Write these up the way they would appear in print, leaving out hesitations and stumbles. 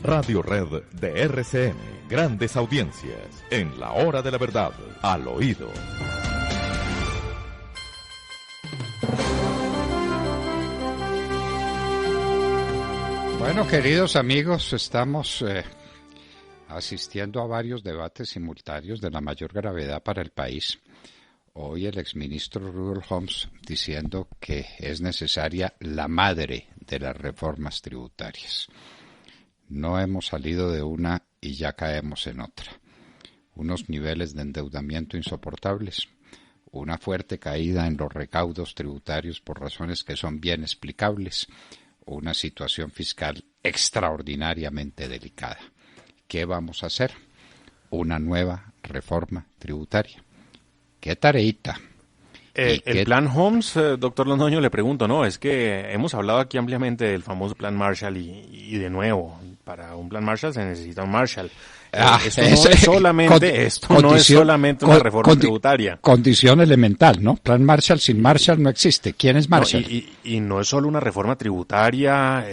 Radio Red de RCN. Grandes audiencias en la hora de la verdad, al oído. Bueno, queridos amigos, estamos asistiendo a varios debates simultáneos de la mayor gravedad para el país. Hoy el exministro Rudolf Homs diciendo que es necesaria la madre de las reformas tributarias. No hemos salido de una y ya caemos en otra. Unos niveles de endeudamiento insoportables, una fuerte caída en los recaudos tributarios por razones que son bien explicables, una situación fiscal extraordinariamente delicada. ¿Qué vamos a hacer? Una nueva reforma tributaria. ¿Qué tareita? El plan Homs, doctor Londoño, le pregunto, ¿no? Es que hemos hablado aquí ampliamente del famoso plan Marshall y de nuevo, para un plan Marshall se necesita un Marshall. Esto no es solamente una reforma tributaria. Condición elemental, ¿no? Plan Marshall sin Marshall no existe. ¿Quién es Marshall? No, y no es solo una reforma tributaria,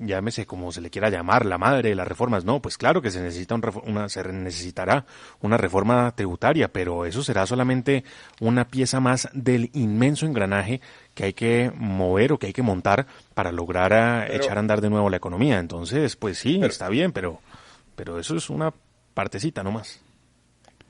llámese como se le quiera llamar, la madre de las reformas. No, pues claro que se necesitará una reforma tributaria, pero eso será solamente una pieza más del inmenso engranaje que hay que mover o que hay que montar para lograr echar a andar de nuevo la economía. Entonces, pues sí, está bien, pero eso es una partecita nomás.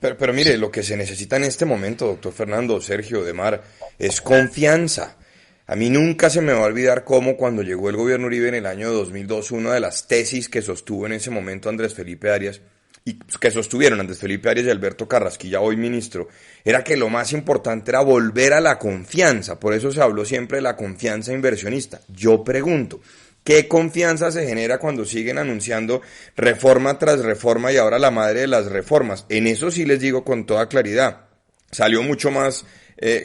Pero mire, lo que se necesita en este momento, doctor Fernando, Sergio, Demar, es confianza. A mí nunca se me va a olvidar cómo cuando llegó el gobierno Uribe en el año 2002, una de las tesis que sostuvo en ese momento Andrés Felipe Arias, y que sostuvieron Andrés Felipe Arias y Alberto Carrasquilla, hoy ministro, era que lo más importante era volver a la confianza. Por eso se habló siempre de la confianza inversionista. Yo pregunto, ¿qué confianza se genera cuando siguen anunciando reforma tras reforma y ahora la madre de las reformas? En eso sí les digo con toda claridad. Salió mucho más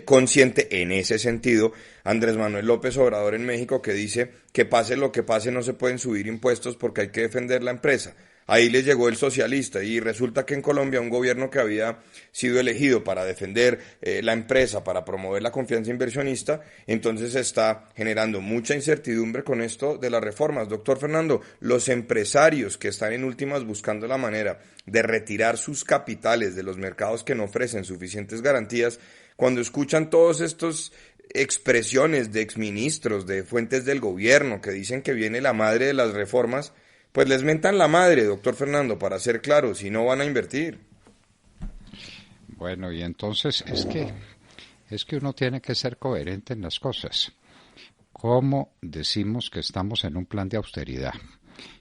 consciente en ese sentido Andrés Manuel López Obrador en México, que dice que pase lo que pase no se pueden subir impuestos porque hay que defender la empresa. Ahí les llegó el socialista y resulta que en Colombia un gobierno que había sido elegido para defender la empresa, para promover la confianza inversionista, entonces está generando mucha incertidumbre con esto de las reformas. Doctor Fernando, los empresarios que están en últimas buscando la manera de retirar sus capitales de los mercados que no ofrecen suficientes garantías, cuando escuchan todos estos expresiones de exministros, de fuentes del gobierno que dicen que viene la madre de las reformas, pues les mentan la madre, doctor Fernando, para ser claros, si no van a invertir. Bueno, y entonces es que uno tiene que ser coherente en las cosas. ¿Cómo decimos que estamos en un plan de austeridad?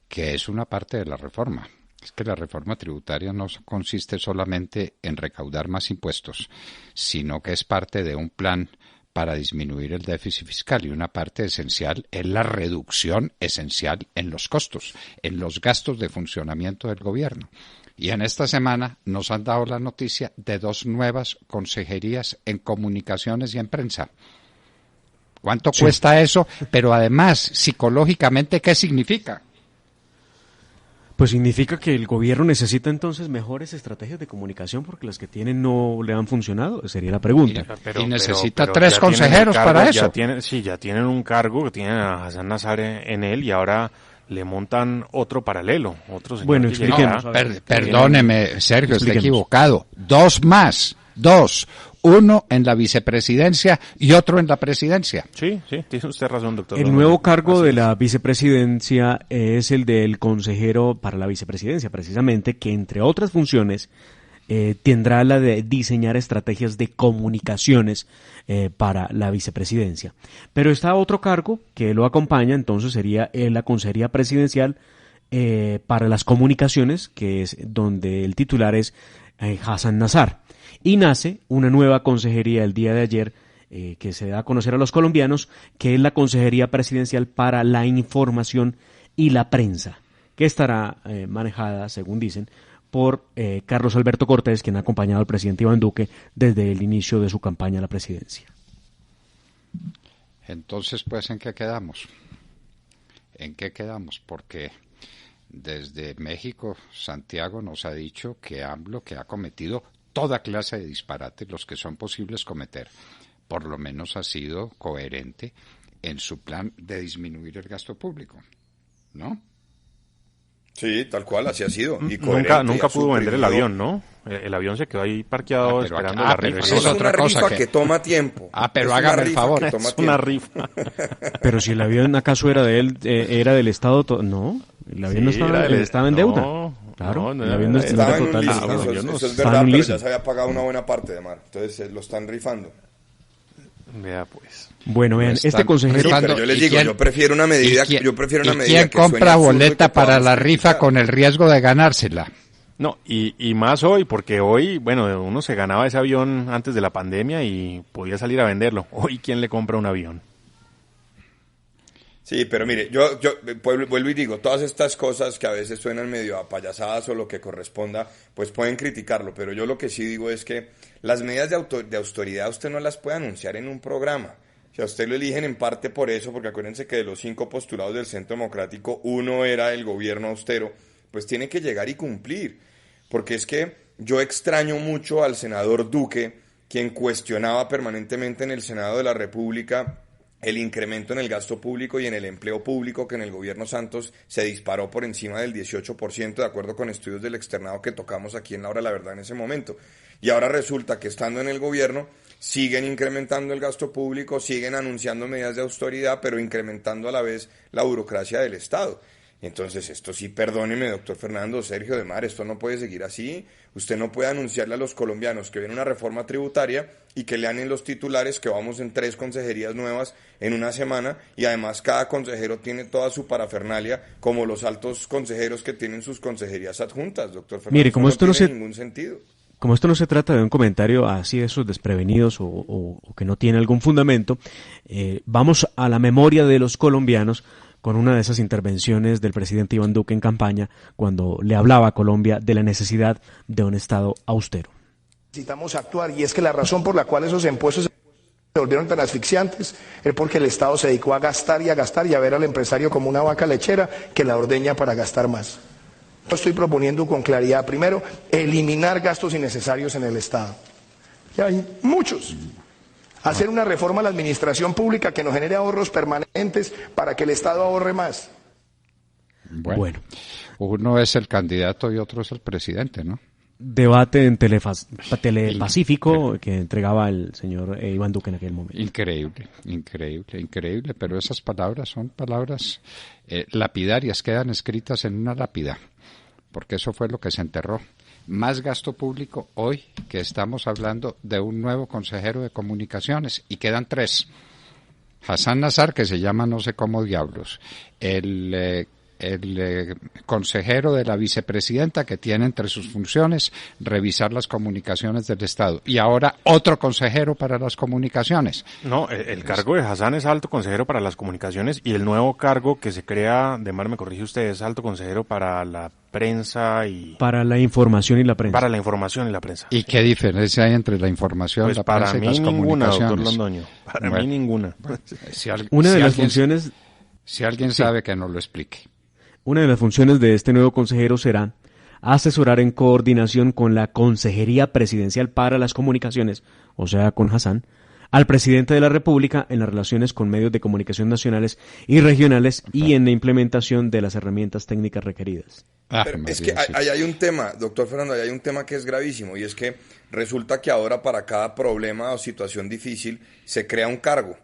Que es una parte de la reforma. Es que la reforma tributaria no consiste solamente en recaudar más impuestos, sino que es parte de un plan para disminuir el déficit fiscal, y una parte esencial es la reducción esencial en los costos, en los gastos de funcionamiento del gobierno. Y en esta semana nos han dado la noticia de 2 nuevas consejerías en comunicaciones y en prensa. ¿Cuánto cuesta eso? Pero además, psicológicamente, ¿qué significa? Pues significa que el gobierno necesita entonces mejores estrategias de comunicación porque las que tienen no le han funcionado, sería la pregunta. Y necesita 3 consejeros para eso. Ya tienen un cargo que tienen a Hassan Nazar en él y ahora le montan otro paralelo, otro señor. Bueno, expliquemos. Perdóneme, Sergio, está equivocado. 2 más, 2. Uno en la vicepresidencia y otro en la presidencia. Sí, tiene usted razón, doctor. El nuevo cargo de la vicepresidencia es el del consejero para la vicepresidencia, precisamente, que entre otras funciones tendrá la de diseñar estrategias de comunicaciones para la vicepresidencia. Pero está otro cargo que lo acompaña, entonces sería la consejería presidencial para las comunicaciones, que es donde el titular es Hassan Nazar. Y nace una nueva consejería el día de ayer que se da a conocer a los colombianos, que es la Consejería Presidencial para la Información y la Prensa, que estará manejada, según dicen, por Carlos Alberto Cortés, quien ha acompañado al presidente Iván Duque desde el inicio de su campaña a la presidencia. Entonces, pues, ¿en qué quedamos? Porque desde México, Santiago nos ha dicho que AMLO, que ha cometido toda clase de disparates, los que son posibles cometer, por lo menos ha sido coherente en su plan de disminuir el gasto público, ¿no? Sí, tal cual, así ha sido. Y nunca pudo vender el avión, ¿no? El avión se quedó ahí parqueado esperando la rifa. Esa es otra cosa que toma tiempo. Pero hágame el favor, es una rifa. Pero si el avión acaso era de él, era del Estado, no, el avión no estaba en deuda. Claro, el avión no estaba total. Eso es verdad, pero ya se había pagado una buena parte de mar. Entonces lo están rifando. Vea pues. Bueno, vean, este consejero... Sí, pero yo les digo, yo prefiero una medida que ¿quién compra boleta para la rifa con el riesgo de ganársela? No, y más hoy, porque hoy, bueno, uno se ganaba ese avión antes de la pandemia y podía salir a venderlo. Hoy, ¿quién le compra un avión? Sí, pero mire, yo vuelvo y digo, todas estas cosas que a veces suenan medio a payasadas o lo que corresponda, pues pueden criticarlo, pero yo lo que sí digo es que las medidas de austeridad usted no las puede anunciar en un programa. O sea, usted lo eligen en parte por eso, porque acuérdense que de los 5 postulados del Centro Democrático, uno era el gobierno austero, pues tiene que llegar y cumplir, porque es que yo extraño mucho al senador Duque, quien cuestionaba permanentemente en el Senado de la República el incremento en el gasto público y en el empleo público que en el gobierno Santos se disparó por encima del 18%, de acuerdo con estudios del externado que tocamos aquí en La Hora de la Verdad en ese momento. Y ahora resulta que estando en el gobierno siguen incrementando el gasto público, siguen anunciando medidas de austeridad, pero incrementando a la vez la burocracia del Estado. Entonces, esto sí, perdóneme, doctor Fernando, Sergio de Mar, esto no puede seguir así. Usted no puede anunciarle a los colombianos que viene una reforma tributaria y que lean en los titulares que vamos en 3 consejerías nuevas en una semana y además cada consejero tiene toda su parafernalia, como los altos consejeros que tienen sus consejerías adjuntas, doctor Fernando. Mire, como esto no tiene ningún sentido. Como esto no se trata de un comentario así de esos desprevenidos o que no tiene algún fundamento, vamos a la memoria de los colombianos con una de esas intervenciones del presidente Iván Duque en campaña, cuando le hablaba a Colombia de la necesidad de un Estado austero. Necesitamos actuar, y es que la razón por la cual esos impuestos se volvieron tan asfixiantes es porque el Estado se dedicó a gastar y a ver al empresario como una vaca lechera que la ordeña para gastar más. Yo estoy proponiendo con claridad, primero, eliminar gastos innecesarios en el Estado. Y hay muchos. Hacer una reforma a la administración pública que nos genere ahorros permanentes para que el Estado ahorre más. Bueno, uno es el candidato y otro es el presidente, ¿no? Debate en Telepacífico que entregaba el señor Iván Duque en aquel momento. Increíble, pero esas palabras son palabras lapidarias, quedan escritas en una lápida, porque eso fue lo que se enterró. Más gasto público hoy que estamos hablando de un nuevo consejero de comunicaciones y quedan 3. Hassan Nazar, que se llama no sé cómo diablos, el consejero de la vicepresidenta, que tiene entre sus funciones revisar las comunicaciones del Estado, y ahora otro consejero para las comunicaciones. No, el cargo de Hassan es alto consejero para las comunicaciones, y el nuevo cargo que se crea, de Mar me corrige usted, es alto consejero para la prensa y... Para la información y la prensa. Para la información y la prensa. ¿Y qué diferencia hay entre la información, pues la prensa y las comunicaciones? Doctor Londoño, para mí ninguna. Una de las funciones... Si alguien sabe, que nos lo explique. Una de las funciones de este nuevo consejero será asesorar en coordinación con la Consejería Presidencial para las Comunicaciones, o sea, con Hassan, al presidente de la República en las relaciones con medios de comunicación nacionales y regionales y en la implementación de las herramientas técnicas requeridas. Pero es que ahí hay un tema, doctor Fernando, ahí hay un tema que es gravísimo, y es que resulta que ahora para cada problema o situación difícil se crea un cargo.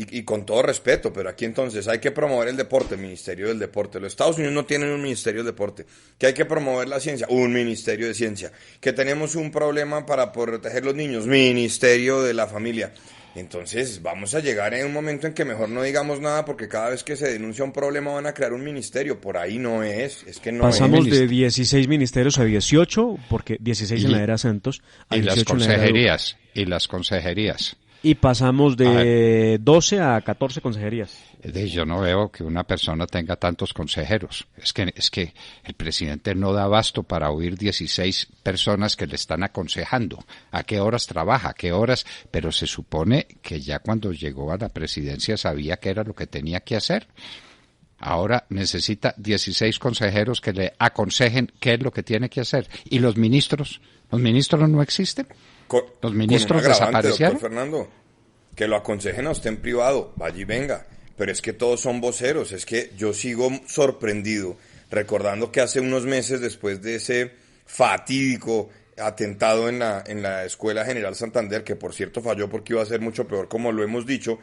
Y con todo respeto, pero aquí entonces hay que promover el deporte, el Ministerio del Deporte. Los Estados Unidos no tienen un Ministerio del Deporte. Que hay que promover la ciencia, un Ministerio de Ciencia. Que tenemos un problema para proteger los niños, Ministerio de la Familia. Entonces vamos a llegar en un momento en que mejor no digamos nada, porque cada vez que se denuncia un problema van a crear un ministerio. Por ahí no es que no pasamos es. De 16 ministerios a 18, porque 16 en la era Santos, a y 18 las consejerías. Y pasamos de 12 a 14 consejerías. Yo no veo que una persona tenga tantos consejeros. Es que el presidente no da abasto para oír 16 personas que le están aconsejando. ¿A qué horas trabaja? ¿A qué horas? Pero se supone que ya cuando llegó a la presidencia sabía qué era lo que tenía que hacer. Ahora necesita 16 consejeros que le aconsejen qué es lo que tiene que hacer. ¿Y los ministros? ¿Los ministros no existen? ¿Los ministros desaparecieron? Doctor Fernando, que lo aconsejen a usted en privado, vaya y venga, pero es que todos son voceros. Es que yo sigo sorprendido recordando que hace unos meses, después de ese fatídico atentado en la Escuela General Santander, que por cierto falló porque iba a ser mucho peor, como lo hemos dicho,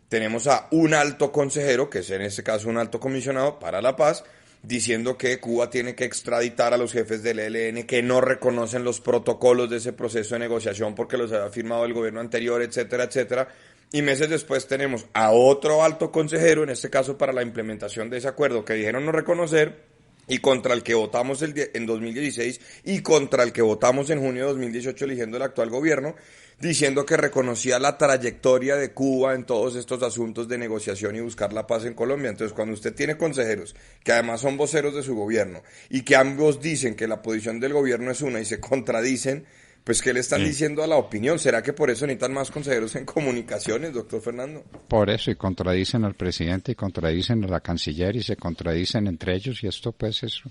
tenemos a un alto consejero, que es en este caso un alto comisionado para la paz, diciendo que Cuba tiene que extraditar a los jefes del ELN, que no reconocen los protocolos de ese proceso de negociación porque los había firmado el gobierno anterior, etcétera, etcétera. Y meses después tenemos a otro alto consejero, en este caso para la implementación de ese acuerdo, que dijeron no reconocer, y contra el que votamos en 2016 y contra el que votamos en junio de 2018 eligiendo el actual gobierno, diciendo que reconocía la trayectoria de Cuba en todos estos asuntos de negociación y buscar la paz en Colombia. Entonces, cuando usted tiene consejeros que además son voceros de su gobierno y que ambos dicen que la posición del gobierno es una y se contradicen, pues ¿qué le están diciendo a la opinión? ¿Será que por eso necesitan más consejeros en comunicaciones, doctor Fernando? Por eso, y contradicen al presidente y contradicen a la canciller y se contradicen entre ellos, y esto pues es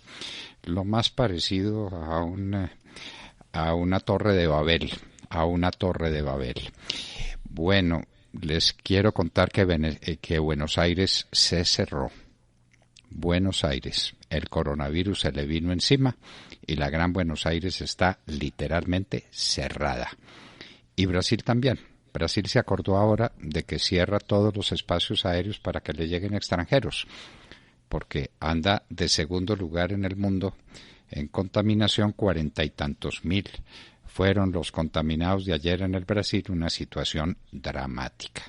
lo más parecido a una torre de Babel, Bueno, les quiero contar que Buenos Aires se cerró. Buenos Aires, el coronavirus se le vino encima y la Gran Buenos Aires está literalmente cerrada. Y Brasil también. Brasil se acordó ahora de que cierra todos los espacios aéreos para que le lleguen extranjeros, porque anda de segundo lugar en el mundo en contaminación, 40 y tantos mil. Fueron los contaminados de ayer en el Brasil, una situación dramática.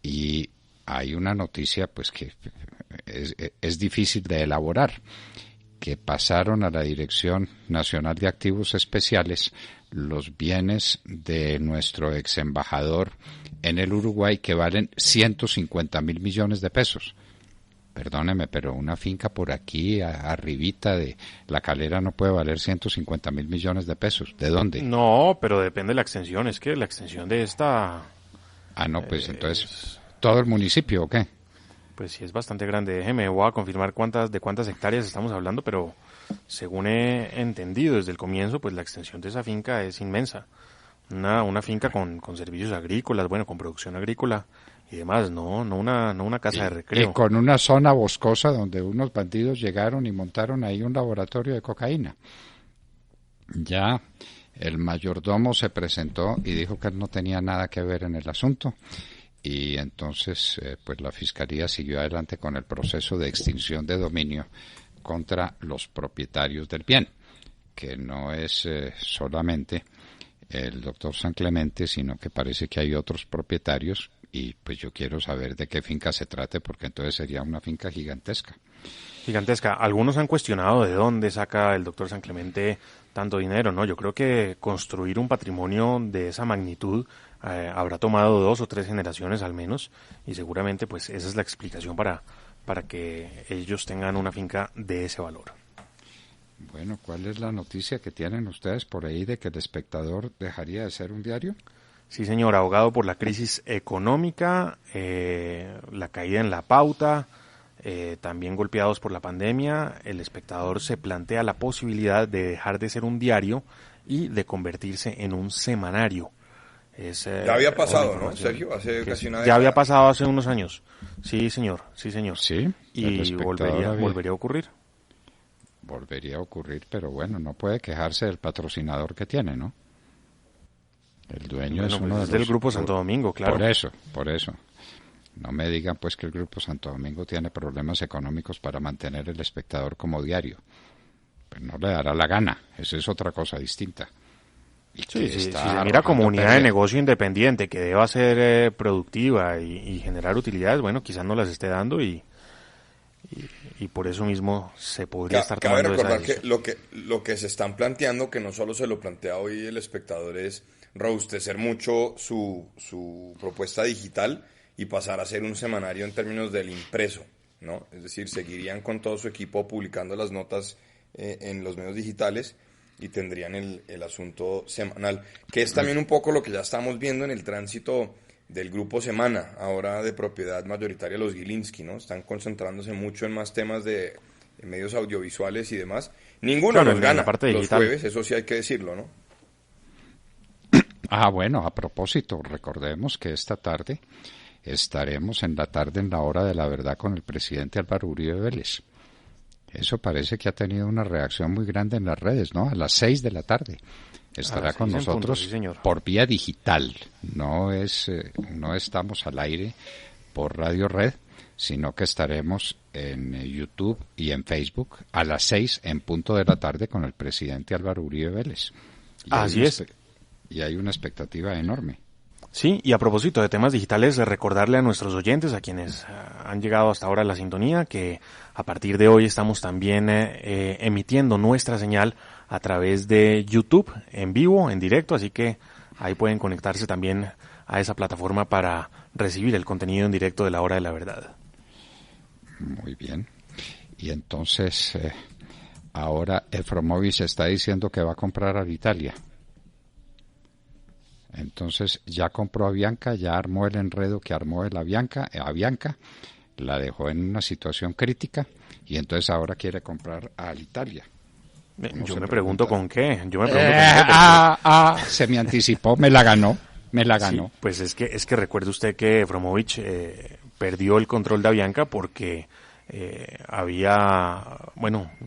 Y hay una noticia pues que es difícil de elaborar, que pasaron a la Dirección Nacional de Activos Especiales los bienes de nuestro ex embajador en el Uruguay, que valen 150 mil millones de pesos. Perdóneme, pero una finca por aquí, arribita de La Calera, no puede valer 150 mil millones de pesos. ¿De dónde? No, pero depende de la extensión. Es que la extensión de esta... Ah, no, pues entonces, ¿todo el municipio o qué? Pues sí, es bastante grande. Déjeme, voy a confirmar de cuántas hectáreas estamos hablando, pero según he entendido desde el comienzo, pues la extensión de esa finca es inmensa. Una finca con servicios agrícolas, bueno, con producción agrícola y demás, no una casa de recreo. Y con una zona boscosa donde unos bandidos llegaron y montaron ahí un laboratorio de cocaína. Ya el mayordomo se presentó y dijo que él no tenía nada que ver en el asunto. Y entonces, pues la Fiscalía siguió adelante con el proceso de extinción de dominio contra los propietarios del bien, que no es solamente el doctor San Clemente, sino que parece que hay otros propietarios, y pues yo quiero saber de qué finca se trate, porque entonces sería una finca gigantesca. Gigantesca. Algunos han cuestionado de dónde saca el doctor San Clemente tanto dinero, ¿no? Yo creo que construir un patrimonio de esa magnitud habrá tomado 2 o 3 generaciones al menos, y seguramente pues esa es la explicación para que ellos tengan una finca de ese valor. Bueno, ¿cuál es la noticia que tienen ustedes por ahí de que El Espectador dejaría de ser un diario? Sí, señor, ahogado por la crisis económica, la caída en la pauta, también golpeados por la pandemia, El Espectador se plantea la posibilidad de dejar de ser un diario y de convertirse en un semanario. Ya había pasado, ¿no, Sergio? Hace casi una década. Ya había pasado hace unos años. Sí, señor. Sí, Y volvería a ocurrir. Volvería a ocurrir, pero bueno, no puede quejarse del patrocinador que tiene, ¿no? El dueño es uno del Grupo Santo Domingo, claro. Por eso. No me digan pues que el Grupo Santo Domingo tiene problemas económicos para mantener El Espectador como diario. Pues no le dará la gana, eso es otra cosa distinta. Sí, si se mira como unidad de negocio independiente que deba ser productiva y generar utilidades, bueno, quizás no las esté dando y por eso mismo se podría estar tomando esa decisión. Cabe recordar que lo que se están planteando, que no solo se lo plantea hoy El Espectador, es robustecer mucho su propuesta digital y pasar a ser un semanario en términos del impreso, ¿no? Es decir, seguirían con todo su equipo publicando las notas en los medios digitales y tendrían el asunto semanal, que es también un poco lo que ya estamos viendo en el tránsito del Grupo Semana, ahora de propiedad mayoritaria los Gilinski, ¿no? Están concentrándose mucho en más temas de medios audiovisuales y demás. Ninguno los gana los jueves, eso sí hay que decirlo, ¿no? Ah, bueno, a propósito, recordemos que esta tarde estaremos en la tarde en la hora de la verdad con el presidente Álvaro Uribe Vélez. Eso parece que ha tenido una reacción muy grande en las redes, ¿no? A las 6 de la tarde estará con nosotros sí, señor. por vía digital. No estamos al aire por Radio Red, sino que estaremos en YouTube y en Facebook a las 6 en punto de la tarde con el presidente Álvaro Uribe Vélez. Así es. Y hay una expectativa enorme. Sí, y a propósito de temas digitales, recordarle a nuestros oyentes, a quienes han llegado hasta ahora a la sintonía, que a partir de hoy estamos también emitiendo nuestra señal a través de YouTube, en vivo, en directo, así que ahí pueden conectarse también a esa plataforma para recibir el contenido en directo de la Hora de la Verdad. Muy bien. Y entonces, ahora Efromovich está diciendo que va a comprar a Italia. Entonces ya compró a Bianca, ya armó el enredo que armó a Bianca, la dejó en una situación crítica y entonces ahora quiere comprar a Italia. Yo me pregunto con qué. Se me anticipó, me la ganó. Sí, pues es que recuerde usted que Efromovich perdió el control de Avianca porque había,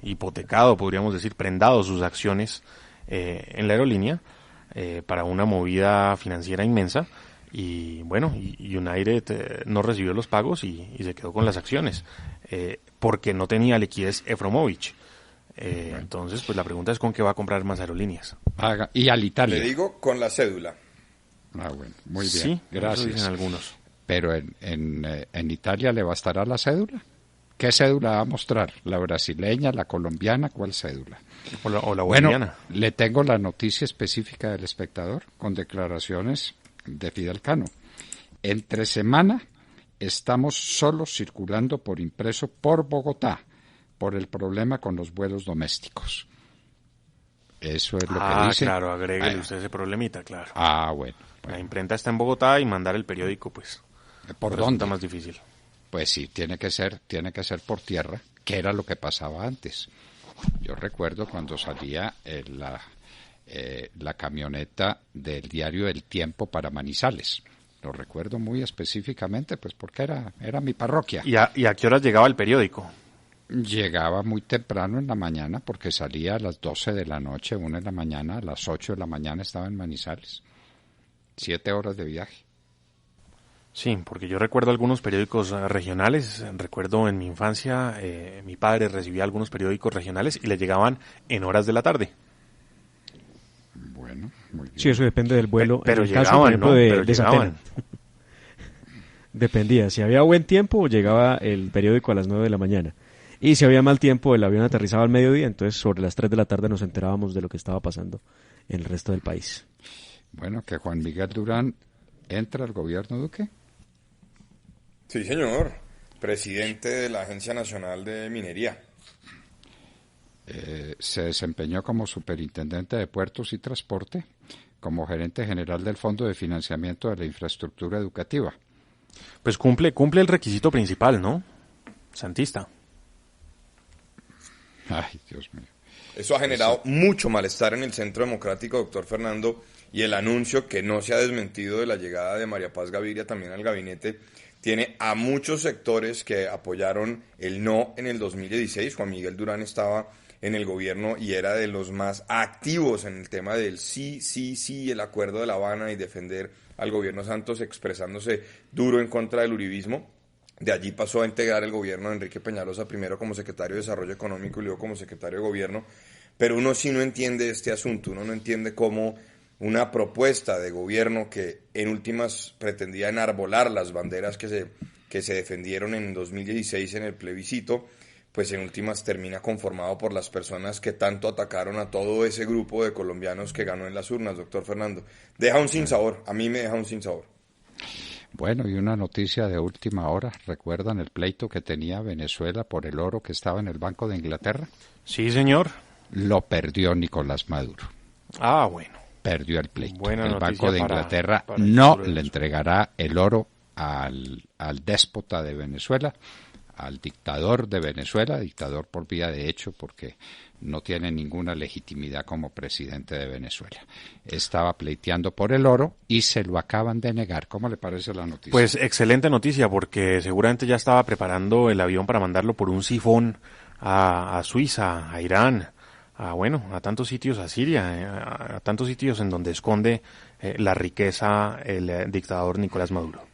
hipotecado, podríamos decir, prendado sus acciones en la aerolínea para una movida financiera inmensa y United no recibió los pagos y se quedó con las acciones porque no tenía liquidez Efromovich. Entonces, pues la pregunta es con qué va a comprar más aerolíneas. Y al Italia. Le digo con la cédula. Bueno, muy bien, sí, gracias. Eso dicen algunos. Pero en Italia le bastará la cédula. ¿Qué cédula va a mostrar? ¿La brasileña, la colombiana? ¿Cuál cédula? O la boliviana. Bueno, le tengo la noticia específica del Espectador con declaraciones de Fidel Cano. Entre semana estamos solo circulando por impreso por Bogotá por el problema con los vuelos domésticos. Eso es lo que dice. Claro, agréguele usted ese problemita, claro. Bueno. La imprenta está en Bogotá y mandar el periódico, pues, ¿por dónde? Más difícil. Pues sí, tiene que ser por tierra, que era lo que pasaba antes. Yo recuerdo cuando salía la camioneta del diario El Tiempo para Manizales. Lo recuerdo muy específicamente, pues porque era mi parroquia. ¿Y a qué horas llegaba el periódico? Llegaba muy temprano en la mañana porque salía a las 12 de la noche, 1 de la mañana, a las 8 de la mañana estaba en Manizales. 7 horas de viaje. Sí, porque yo recuerdo algunos periódicos regionales. Recuerdo en mi infancia, mi padre recibía algunos periódicos regionales y le llegaban en horas de la tarde. Bueno, muy bien. Sí, eso depende del vuelo. Pero en el llegaban, caso, por ejemplo, ¿no? de Satena. Dependía. Si había buen tiempo, llegaba el periódico a las 9 de la mañana. Y si había mal tiempo, el avión aterrizaba al mediodía. Entonces, sobre las 3 de la tarde nos enterábamos de lo que estaba pasando en el resto del país. Bueno, que Juan Miguel Durán entra al gobierno Duque. Sí, señor. Presidente de la Agencia Nacional de Minería. Se desempeñó como superintendente de puertos y transporte, como gerente general del Fondo de Financiamiento de la Infraestructura Educativa. Pues cumple el requisito principal, ¿no? Santista. Ay, Dios mío. Eso ha generado mucho malestar en el Centro Democrático, doctor Fernando, y el anuncio que no se ha desmentido de la llegada de María Paz Gaviria también al gabinete tiene a muchos sectores que apoyaron el no en el 2016. Juan Miguel Durán estaba en el gobierno y era de los más activos en el tema del sí, el acuerdo de La Habana y defender al gobierno Santos, expresándose duro en contra del uribismo. De allí pasó a integrar el gobierno de Enrique Peñalosa, primero como secretario de Desarrollo Económico y luego como secretario de Gobierno. Pero uno sí no entiende este asunto, uno no entiende cómo una propuesta de gobierno que en últimas pretendía enarbolar las banderas que se defendieron en 2016 en el plebiscito, pues en últimas termina conformado por las personas que tanto atacaron a todo ese grupo de colombianos que ganó en las urnas, doctor Fernando. Deja un sinsabor, a mí me deja un sinsabor. Bueno, y una noticia de última hora. ¿Recuerdan el pleito que tenía Venezuela por el oro que estaba en el Banco de Inglaterra? Sí, señor. Lo perdió Nicolás Maduro. Bueno. Perdió el pleito. Buena el Banco de Inglaterra para no le entregará el oro al déspota de Venezuela, al dictador de Venezuela, dictador por vía de hecho, porque no tiene ninguna legitimidad como presidente de Venezuela. Estaba pleiteando por el oro y se lo acaban de negar. ¿Cómo le parece la noticia? Pues excelente noticia, porque seguramente ya estaba preparando el avión para mandarlo por un sifón a Suiza, a Irán, a tantos sitios, a Siria, a tantos sitios en donde esconde la riqueza el dictador Nicolás Maduro.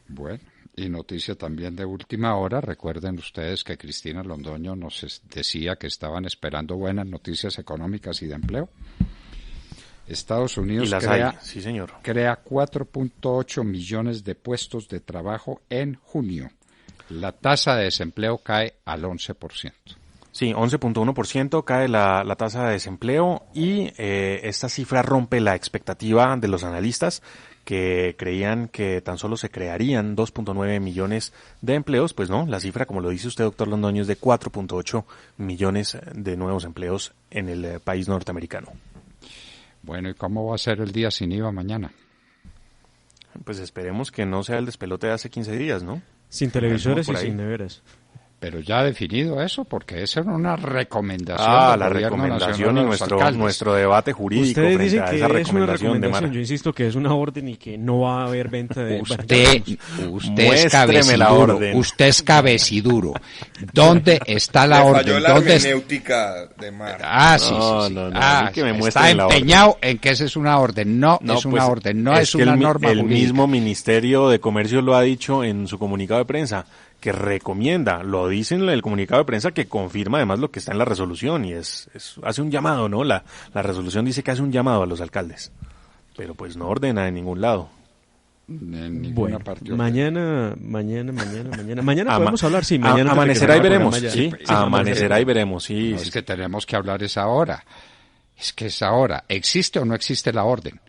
Bueno, y noticia también de última hora, recuerden ustedes que Cristina Londoño nos decía que estaban esperando buenas noticias económicas y de empleo. Estados Unidos sí, señor, crea 4.8 millones de puestos de trabajo en junio. La tasa de desempleo cae al 11%. Sí, 11.1% cae la tasa de desempleo y esta cifra rompe la expectativa de los analistas que creían que tan solo se crearían 2.9 millones de empleos. Pues no, la cifra, como lo dice usted, doctor Londoño, es de 4.8 millones de nuevos empleos en el país norteamericano. Bueno, ¿y cómo va a ser el día sin IVA mañana? Pues esperemos que no sea el despelote de hace 15 días, ¿no? Sin televisores y sin neveras. Pero ya ha definido eso, porque esa era una recomendación del la Gobierno recomendación Nacional y nuestro debate jurídico. Ustedes frente dicen a que esa es una recomendación de Mara. Yo insisto que es una orden y que no va a haber venta de... Usted es la cabeciduro. orden. Usted es cabeciduro. ¿Dónde está la orden? Falló la ¿Dónde hermenéutica de Mara. Ah, sí, No, sí. no, no, Ah, que me está muestren la empeñado en que esa es una orden. No, es una pues, orden, no es que una norma el jurídica. mismo Ministerio de Comercio lo ha dicho en su comunicado de prensa, que recomienda, lo dice en el comunicado de prensa, que confirma además lo que está en la resolución y hace un llamado, ¿no? La resolución dice que hace un llamado a los alcaldes, pero pues no ordena en ningún lado. En ninguna parte. Mañana podemos hablar, sí. Mañana Amanecerá y veremos, sí. Amanecerá y veremos, sí. No, es que tenemos que hablar esa hora. Es que esa hora, ¿existe o no existe la orden?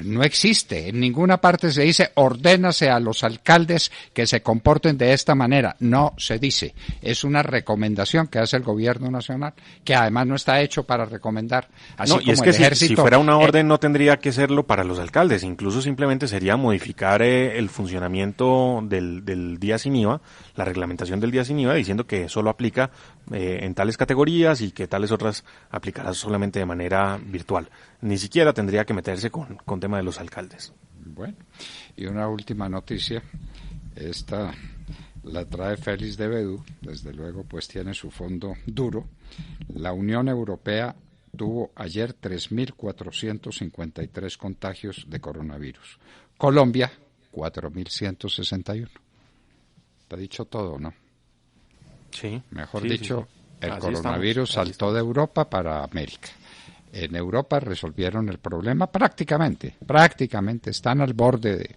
No existe. En ninguna parte se dice ordénase a los alcaldes que se comporten de esta manera. No se dice. Es una recomendación que hace el Gobierno Nacional, que además no está hecho para recomendar. Así No, como y es que el ejército, si fuera una orden no tendría que serlo para los alcaldes. Incluso simplemente sería modificar el funcionamiento del día sin IVA, la reglamentación del día sin IVA, diciendo que solo aplica en tales categorías y que tales otras aplicará solamente de manera virtual. Ni siquiera tendría que meterse con tema de los alcaldes. Bueno, y una última noticia, esta la trae Félix de Bedú, desde luego pues tiene su fondo duro. La Unión Europea tuvo ayer 3.453 contagios de coronavirus. Colombia, 4.161. Te ha dicho todo, ¿no? Sí. Mejor sí, dicho, sí. el Así coronavirus estamos. saltó de Europa para América. En Europa resolvieron el problema prácticamente están al borde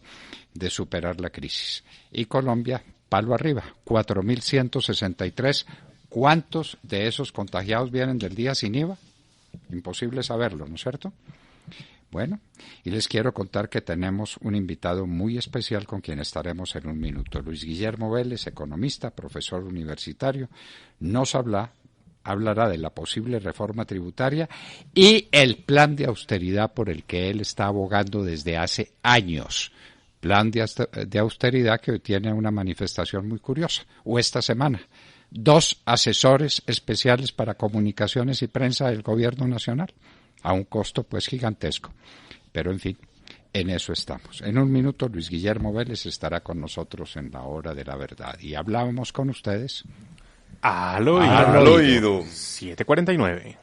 de superar la crisis. Y Colombia, palo arriba, 4.163. ¿Cuántos de esos contagiados vienen del día sin IVA? Imposible saberlo, ¿no es cierto? Bueno, y les quiero contar que tenemos un invitado muy especial con quien estaremos en un minuto. Luis Guillermo Vélez, economista, profesor universitario, nos hablará de la posible reforma tributaria y el plan de austeridad por el que él está abogando desde hace años. Plan de austeridad que hoy tiene una manifestación muy curiosa, o esta semana. 2 asesores especiales para comunicaciones y prensa del Gobierno Nacional, a un costo pues gigantesco. Pero en fin, en eso estamos. En un minuto Luis Guillermo Vélez estará con nosotros en la hora de la verdad. Y hablábamos con ustedes Al oído. 7:49.